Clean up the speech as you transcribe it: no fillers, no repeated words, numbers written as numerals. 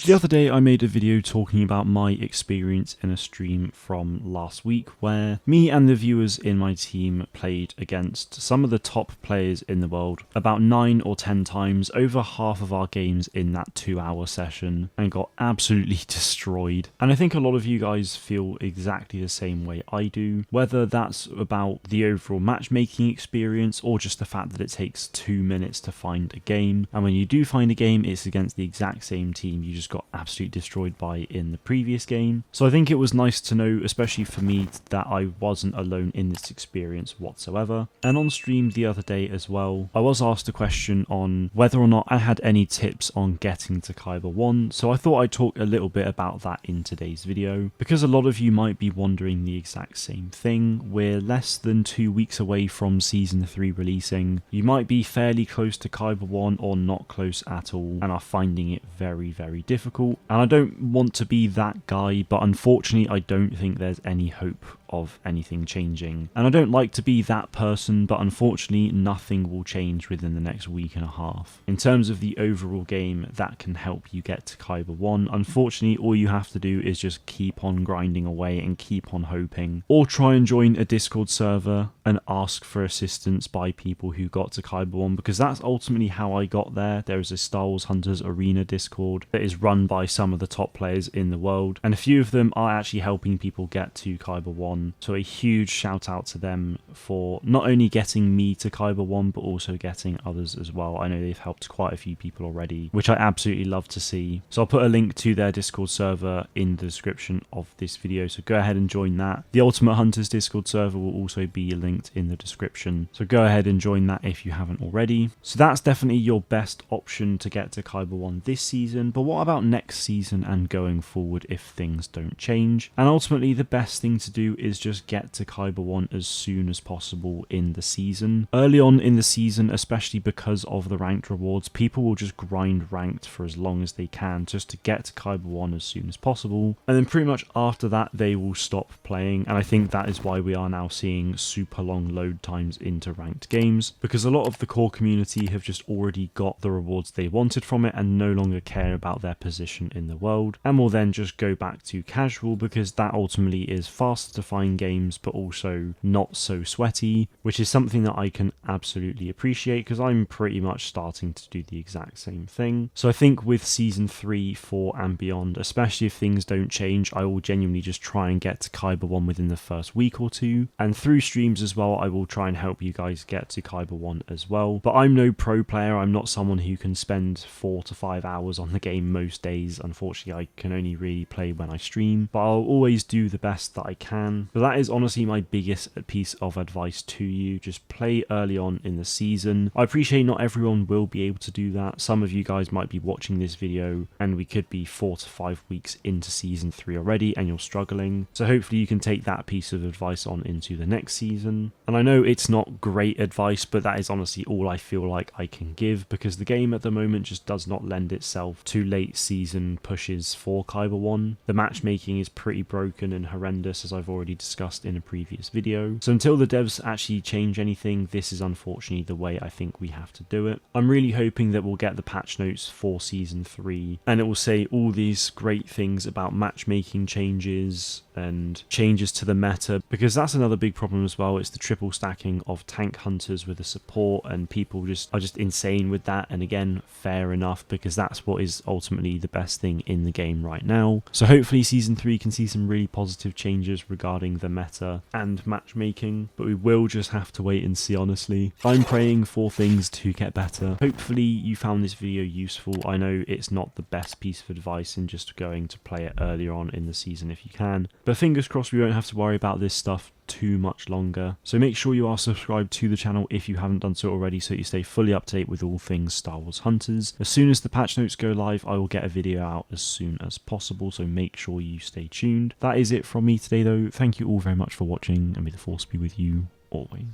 The other day I made a video talking about my experience in a stream from last week where me and the viewers in my team played against some of the top players in the world about 9 or 10 times over half of our games in that 2-hour session and got absolutely destroyed. And I think a lot of you guys feel exactly the same way I do, whether that's about the overall matchmaking experience or just the fact that it takes 2 minutes to find a game, and when you do find a game it's against the exact same team you just got absolutely destroyed by in the previous game. So I think it was nice to know, especially for me, that I wasn't alone in this experience whatsoever. And on stream the other day as well, I was asked a question on whether or not I had any tips on getting to Kyber 1, so I thought I'd talk a little bit about that in today's video, because a lot of you might be wondering the exact same thing. We're less than 2 weeks away from Season 3 releasing. You might be fairly close to Kyber 1 or not close at all and are finding it very, very difficult. And I don't want to be that guy, but unfortunately I don't think there's any hope of anything changing. And I don't like to be that person, but unfortunately nothing will change within the next week and a half. In terms of the overall game that can help you get to Kyber 1, unfortunately all you have to do is just keep on grinding away and keep on hoping, or try and join a Discord server and ask for assistance by people who got to Kyber 1, because that's ultimately how I got there. There is a Star Wars Hunters Arena Discord that is run by some of the top players in the world, and a few of them are actually helping people get to Kyber 1. So a huge shout out to them for not only getting me to Kyber 1 but also getting others as well. I know they've helped quite a few people already, which I absolutely love to see. So I'll put a link to their Discord server in the description of this video, so go ahead and join that. The Ultimate Hunters Discord server will also be linked in the description, so go ahead and join that if you haven't already. So that's definitely your best option to get to Kyber 1 this season, but what about next season and going forward if things don't change? And ultimately the best thing to do is just get to Kyber 1 as soon as possible in the season. Early on in the season, especially because of the ranked rewards, people will just grind ranked for as long as they can just to get to Kyber 1 as soon as possible, and then pretty much after that they will stop playing. And I think that is why we are now seeing super long load times into ranked games, because a lot of the core community have just already got the rewards they wanted from it and no longer care about their position in the world, and will then just go back to casual, because that ultimately is faster to find games but also not so sweaty, which is something that I can absolutely appreciate because I'm pretty much starting to do the exact same thing. So I think with Season 3, 4 and beyond, especially if things don't change, I will genuinely just try and get to Kyber 1 within the first week or two, and through streams as well I will try and help you guys get to Kyber 1 as well. But I'm no pro player, I'm not someone who can spend 4 to 5 hours on the game most days. Unfortunately I can only really play when I stream, but I'll always do the best that I can. But that is honestly my biggest piece of advice to you. Just play early on in the season. I appreciate not everyone will be able to do that. Some of you guys might be watching this video and we could be 4 to 5 weeks into Season 3 already and you're struggling. So hopefully you can take that piece of advice on into the next season. And I know it's not great advice, but that is honestly all I feel like I can give, because the game at the moment just does not lend itself to late season pushes for Kyber 1. The matchmaking is pretty broken and horrendous, as I've already discussed in a previous video. So until the devs actually change anything, this is unfortunately the way I think we have to do it. I'm really hoping that we'll get the patch notes for Season 3 and it will say all these great things about matchmaking changes and changes to the meta, because that's another big problem as well. It's the triple stacking of tank hunters with the support, and people are just insane with that. And again, fair enough, because that's what is ultimately the best thing in the game right now. So hopefully Season 3 can see some really positive changes regarding the meta and matchmaking, but we will just have to wait and see, honestly. I'm praying for things to get better. Hopefully you found this video useful. I know it's not the best piece of advice in just going to play it earlier on in the season if you can, but fingers crossed we won't have to worry about this stuff too much longer. So make sure you are subscribed to the channel if you haven't done so already, so you stay fully up to date with all things Star Wars Hunters. As soon as the patch notes go live, I will get a video out as soon as possible, so make sure you stay tuned. That is it from me today though. Thank you all very much for watching, and may the force be with you always.